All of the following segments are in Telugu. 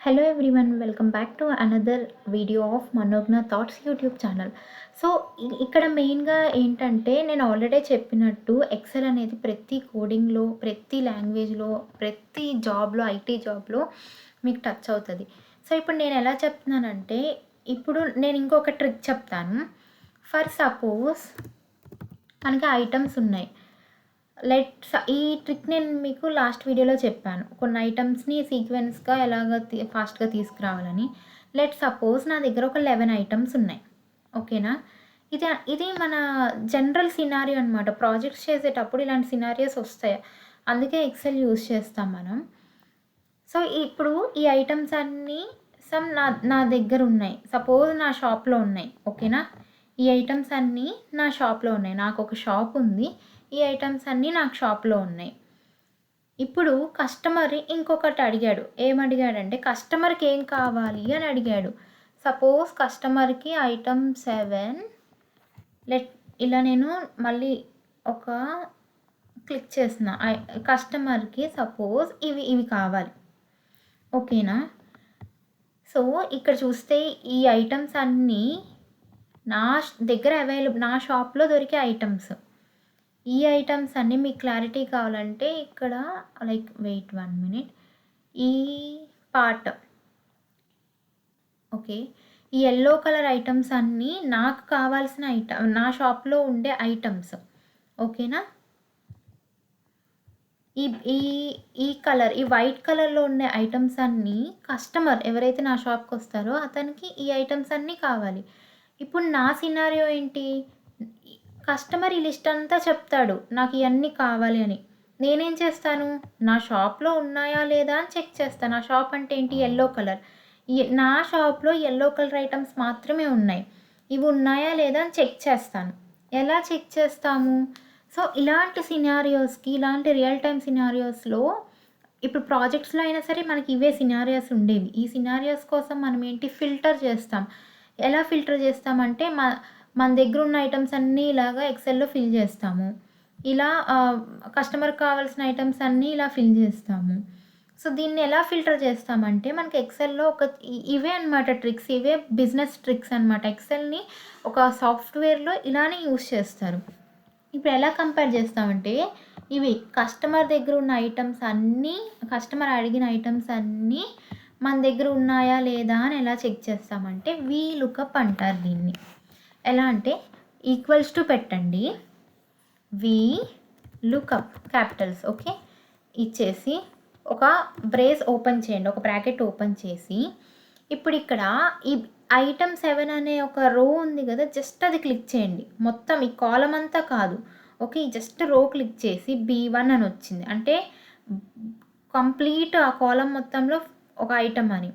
Hello everyone, welcome back to another video of Manognaa Thoughts YouTube channel. So ఇక్కడ మెయిన్గా ఏంటంటే నేను ఆల్రెడీ చెప్పినట్టు ఎక్సెల్ అనేది ప్రతి కోడింగ్లో, ప్రతి లాంగ్వేజ్లో, ప్రతి జాబ్లో, ఐటీ జాబ్లో మీకు టచ్ అవుతుంది. సో ఇప్పుడు నేను ఎలా చెప్తున్నానంటే, ఇప్పుడు నేను ఇంకొక ట్రిక్ చెప్తాను. ఫర్ సపోజ్ మనకి ఐటమ్స్ ఉన్నాయి. ఈ ట్రిక్ నేను మీకు లాస్ట్ వీడియోలో చెప్పాను. కొన్ని ఐటమ్స్ని సీక్వెన్స్గా ఫాస్ట్గా తీసుకురావాలని. సపోజ్ నా దగ్గర ఒక 11 ఐటమ్స్ ఉన్నాయి. ఓకేనా? ఇది మన జనరల్ సినారియో అనమాట. ప్రాజెక్ట్స్ చేసేటప్పుడు ఇలాంటి సినారియోస్ వస్తాయి. అందుకే ఎక్సెల్ యూజ్ చేస్తాం మనం. సో ఇప్పుడు ఈ ఐటమ్స్ అన్నీ నా దగ్గర ఉన్నాయి. సపోజ్ నా షాప్లో ఉన్నాయి. ఓకేనా? ఈ ఐటమ్స్ అన్నీ నా షాప్లో ఉన్నాయి. నాకు ఒక షాప్ ఉంది. ఈ ఐటమ్స్ అన్నీ నాకు షాప్లో ఉన్నాయి. ఇప్పుడు కస్టమర్ ఇంకొకటి అడిగాడు. ఏమడిగాడంటే, కస్టమర్కి ఏం కావాలి అని అడిగాడు. సపోజ్ కస్టమర్కి ఐటమ్ 7 ఇలా నేను మళ్ళీ ఒక క్లిక్ చేసిన. కస్టమర్కి సపోజ్ ఇవి కావాలి. ఓకేనా? సో ఇక్కడ చూస్తే ఈ ఐటమ్స్ అన్నీ నా దగ్గర నా షాప్లో దొరికే ఐటమ్స్. ఈ ఐటమ్స్ అన్నీ మీకు క్లారిటీ కావాలంటే ఇక్కడ వెయిట్ 1 minute. ఈ పార్ట్ ఓకే. ఈ యెల్లో కలర్ ఐటమ్స్ అన్నీ నాకు కావాల్సిన నా షాప్లో ఉండే ఐటమ్స్. ఓకేనా? ఈ కలర్, ఈ వైట్ కలర్లో ఉండే ఐటమ్స్ అన్నీ కస్టమర్ ఎవరైతే నా షాప్కి వస్తారో అతనికి ఈ ఐటమ్స్ అన్నీ కావాలి. ఇప్పుడు నా సినారియో ఏంటి? కస్టమర్ ఈ లిస్ట్ అంతా చెప్తాడు నాకు ఇవన్నీ కావాలి అని. నేనేం చేస్తాను? నా షాప్లో ఉన్నాయా లేదా అని చెక్ చేస్తాను. నా షాప్ అంటే ఏంటి? Yellow colour. నా షాప్లో యెల్లో కలర్ ఐటమ్స్ మాత్రమే ఉన్నాయి. ఇవి ఉన్నాయా లేదా అని చెక్ చేస్తాను. ఎలా చెక్ చేస్తాము? సో ఇలాంటి సినారియోస్కి, ఇలాంటి రియల్ టైమ్ సినారియోస్లో, ఇప్పుడు ప్రాజెక్ట్స్లో అయినా సరే మనకి ఇవే సినారియోస్ ఉండేవి. ఈ సినారియోస్ కోసం మనం ఏంటి ఫిల్టర్ చేస్తాం. ఎలా ఫిల్టర్ చేస్తామంటే మన దగ్గర ఉన్న ఐటమ్స్ అన్నీ ఇలాగా ఎక్సెల్లో ఫిల్ చేస్తాము. ఇలా కస్టమర్కి కావాల్సిన ఐటమ్స్ అన్నీ ఇలా ఫిల్ చేస్తాము. సో దీన్ని ఎలా ఫిల్టర్ చేస్తామంటే, మనకి ఎక్సెల్లో ఇవే అనమాట ట్రిక్స్. ఇవే బిజినెస్ ట్రిక్స్ అనమాట. ఎక్సెల్ని ఒక సాఫ్ట్వేర్లో ఇలానే యూజ్ చేస్తారు. ఇప్పుడు ఎలా కంపేర్ చేస్తామంటే, ఇవి కస్టమర్ దగ్గర ఉన్న ఐటమ్స్ అన్నీ, కస్టమర్ అడిగిన ఐటమ్స్ అన్నీ మన దగ్గర ఉన్నాయా లేదా అని ఎలా చెక్ చేస్తామంటే, VLOOKUP అంటారు దీన్ని. ఎలా అంటే ఈక్వల్స్ టు పెట్టండి, VLOOKUP క్యాపిటల్స్. ఓకే, ఇచ్చేసి ఒక బ్రేస్ ఓపెన్ చేయండి, ఒక బ్రాకెట్ ఓపెన్ చేసి, ఇప్పుడు ఇక్కడ ఈ ఐటమ్ 7 అనే ఒక రో ఉంది కదా, జస్ట్ అది క్లిక్ చేయండి. మొత్తం ఈ కాలం అంతా కాదు. ఓకే, జస్ట్ రో క్లిక్ చేసి B1 అని వచ్చింది అంటే కంప్లీట్ ఆ కాలం మొత్తంలో ఒక ఐటమ్ అని,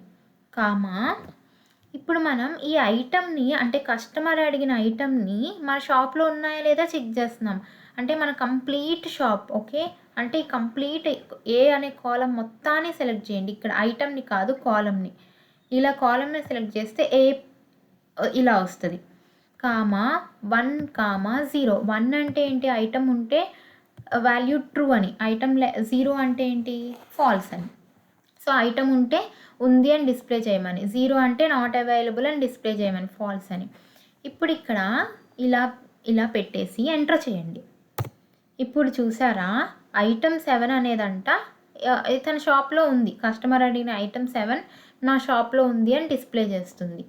కామా. ఇప్పుడు మనం ఈ ఐటమ్ని, అంటే కస్టమర్ అడిగిన ఐటమ్ని మన షాప్లో ఉన్నాయా లేదా చెక్ చేస్తున్నాం. అంటే మన కంప్లీట్ షాప్. ఓకే, అంటే ఈ కంప్లీట్ ఏ అనే కాలం మొత్తాన్ని సెలెక్ట్ చేయండి. ఇక్కడ ఐటమ్ని కాదు, కాలంని. ఇలా కాలంని సెలెక్ట్ చేస్తే ఇలా వస్తుంది. కామా 1, 0. 1 అంటే ఏంటి? ఐటమ్ ఉంటే వాల్యూ ట్రూ అని. ఐటమ్ 0 అంటే ఏంటి? ఫాల్స్ అని. సో ఐటమ్ ఉంటే ఉంది అని డిస్ప్లే చేయమని, 0 అంటే నాట్ అవైలబుల్ అని డిస్ప్లే చేయమని, ఫాల్స్ అని. ఇప్పుడు ఇక్కడ ఇలా పెట్టేసి ఎంటర్ చేయండి. ఇప్పుడు చూసారా, ఐటమ్ 7 అనేదంట తన షాప్లో ఉంది. కస్టమర్ అడిగిన ఐటమ్ 7 నా షాప్లో ఉంది అని డిస్ప్లే చేస్తుంది.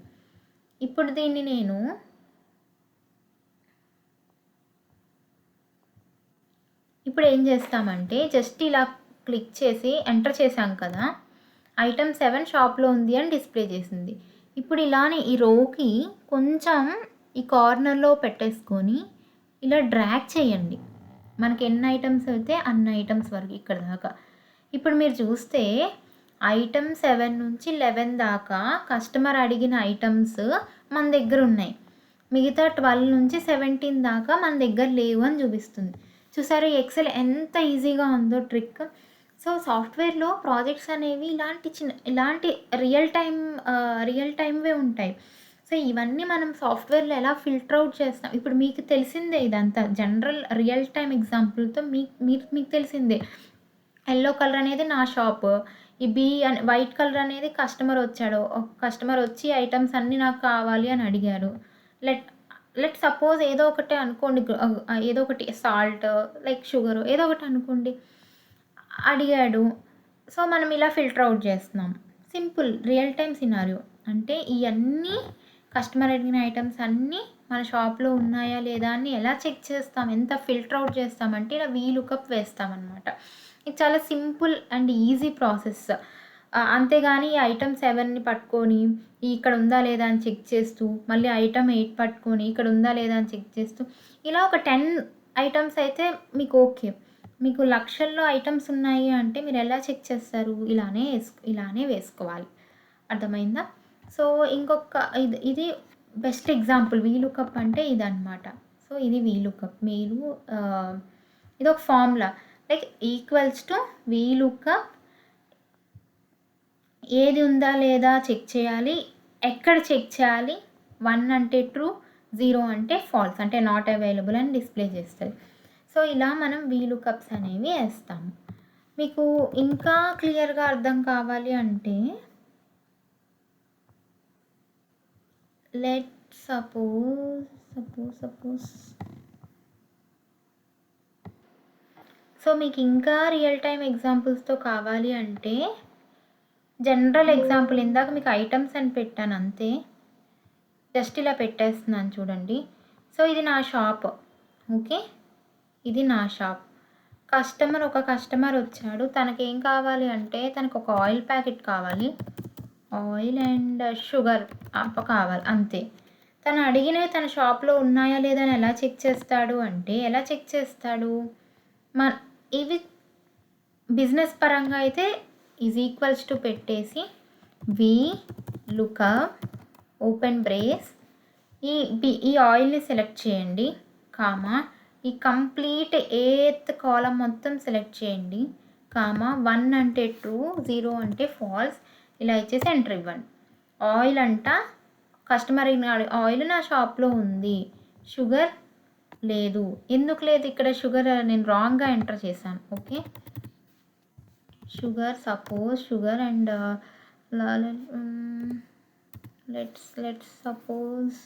ఇప్పుడు దీన్ని నేను ఇప్పుడు ఏం చేస్తామంటే, జస్ట్ ఇలా క్లిక్ చేసి ఎంటర్ చేసాం కదా, ఐటమ్ 7 షాప్లో ఉంది అని డిస్ప్లే చేసింది. ఇప్పుడు ఇలానే ఈ రోకి కొంచెం ఈ కార్నర్లో పెట్టేసుకొని ఇలా డ్రాగ్ చేయండి. మనకి ఎన్ని ఐటమ్స్ అయితే అన్ని ఐటమ్స్ వరకు ఇక్కడ దాకా. ఇప్పుడు మీరు చూస్తే ఐటమ్ 7 నుంచి 11 దాకా కస్టమర్ అడిగిన ఐటమ్స్ మన దగ్గర ఉన్నాయి. మిగతా 12 నుంచి 17 దాకా మన దగ్గర లేవు అని చూపిస్తుంది. చూసారు ఎక్సెల్ ఎంత ఈజీగా ఉందో ట్రిక్. సో సాఫ్ట్వేర్లో ప్రాజెక్ట్స్ అనేవి ఇలాంటి రియల్ టైమ్వే ఉంటాయి. సో ఇవన్నీ మనం సాఫ్ట్వేర్లో ఎలా ఫిల్టర్ అవుట్ చేస్తాం. ఇప్పుడు మీకు తెలిసిందే, ఇదంతా జనరల్ రియల్ టైమ్ ఎగ్జాంపుల్తో మీకు తెలిసిందే. ఎల్లో కలర్ అనేది నా షాప్, ఈ బి అని వైట్ కలర్ అనేది కస్టమర్ వచ్చాడు. ఒక కస్టమర్ వచ్చి ఐటెమ్స్ అన్నీ నాకు కావాలి అని అడిగారు. లెట్ లెట్ సపోజ్ ఏదో ఒకటి అనుకోండి. ఏదో ఒకటి సాల్ట్, లైక్ షుగర్ ఏదో ఒకటి అనుకోండి. అడిగాడు. సో, మనం ఇలా ఫిల్టర్ అవుట్ చేస్తున్నాం. Simple real time scenario. అంటే ఇయన్నీ కస్టమర్ అడిగిన ఐటెమ్స్ అన్నీ మన షాప్‌లో ఉన్నాయా లేదా అని ఎలా చెక్ చేస్తాం? ఎంత ఫిల్టర్ అవుట్ చేస్తామంటే ఇలా వీలుకప్ వేస్తామనమాట. ఇది చాలా సింపుల్ అండ్ ఈజీ ప్రాసెస్. అంతేగాని ఈ ఐటెమ్ 7ని పట్టుకొని ఇక్కడ ఉందా లేదా అని చెక్ చేస్తూ, మళ్ళీ ఐటెమ్ 8 పట్టుకొని ఇక్కడ ఉందా లేదా అని చెక్ చేస్తూ, ఇలా ఒక 10 ఐటెమ్స్ అయితే మీకు ఓకే. మీకు లక్షల్లో ఐటెమ్స్ ఉన్నాయి అంటే మీరు ఎలా చెక్ చేస్తారు? ఇలానే వేసుకోవాలి. అర్థమైందా? సో, ఇంకొక ఇది బెస్ట్ ఎగ్జాంపుల్ వీలుకప్ అంటే ఇదనమాట. సో, ఇది వీలుకప్. మీరు ఇదొక formula. Like equals to VLOOKUP. ఏది ఉందా లేదా చెక్ చేయాలి. ఎక్కడ చెక్ చేయాలి? 1 అంటే ట్రూ, 0 అంటే ఫాల్స్, అంటే నాట్ అవైలబుల్ అని డిస్ప్లే చేస్తది. సో, ఇలా మనం వీలుకప్స్ అనేవి వేస్తాము. మీకు ఇంకా క్లియర్‌గా అర్థం కావాలి అంటే లెట్ సపోజ్ సో, మీకు ఇంకా రియల్ టైమ్ ఎగ్జాంపుల్స్‌తో కావాలి అంటే జనరల్ ఎగ్జాంపుల్ ఇందాక మీకు ఐటెమ్స్ అని పెట్టాను అంతే. జస్ట్ ఇలా పెట్టేస్తున్నాను చూడండి. సో, ఇది నా షాప్. ఓకే. ఇది నా షాప్. ఒక కస్టమర్ వచ్చాడు. తనకేం కావాలి అంటే తనకొక ఆయిల్ ప్యాకెట్ కావాలి. ఆయిల్ అండ్ షుగర్ కావాలి అంతే. తను అడిగినవి తన షాప్‌లో ఉన్నాయా లేదా అని ఎలా చెక్ చేస్తాడు అంటే, ఎలా చెక్ చేస్తాడు? ఇవి బిజినెస్ పరంగా అయితే ఈక్వల్స్ టు పెట్టేసి VLOOKUP ఓపెన్ బ్రేస్ ఈ ఆయిల్‌ని సెలెక్ట్ చేయండి, కామా ఈ కంప్లీట్ ఎయిత్ కాలమ్ మొత్తం సెలెక్ట్ చేయండి, కామా 1 అంటే ట్రూ, 0 అంటే ఫాల్స్, ఇలా ఇచ్చేసి ఎంటర్ ఇవ్వండి. ఆయిల్ అంట కస్టమర్ ఆయిల్ నా షాప్‌లో ఉంది. షుగర్ లేదు. ఎందుకు లేదు ఇక్కడ షుగర్? నేను రాంగ్‌గా ఎంటర్ చేశాను. Okay. Sugar and let's suppose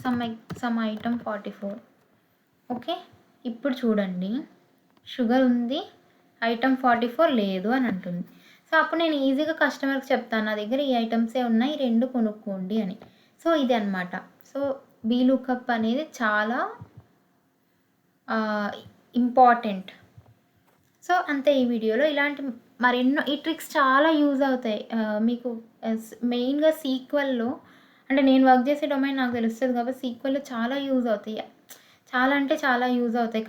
some item 44. Okay. ఇప్పుడు చూడండి, షుగర్ ఉంది, ఐటమ్ 44 లేదు అని అంటుంది. సో, అప్పుడు నేను ఈజీగా కస్టమర్‌కి చెప్తాను, నా దగ్గర ఈ ఐటమ్సే ఉన్నాయి, 2 కొనుక్కోండి అని. సో, ఇది అనమాట. సో, వీలుకప్ అనేది చాలా ఇంపార్టెంట్. సో, అంతే ఈ వీడియోలో. ఇలాంటి మరెన్నో ఈ ట్రిక్స్ చాలా యూజ్ అవుతాయి. మీకు మెయిన్‌గా సీక్వెల్‌లో, అంటే నేను వర్క్ చేసే డొమైన్ నాకు తెలుస్తది కాబట్టి సీక్వెల్‌లో చాలా యూజ్ అవుతాయి. చాలా అంటే చాలా యూజ్ అవుతాయి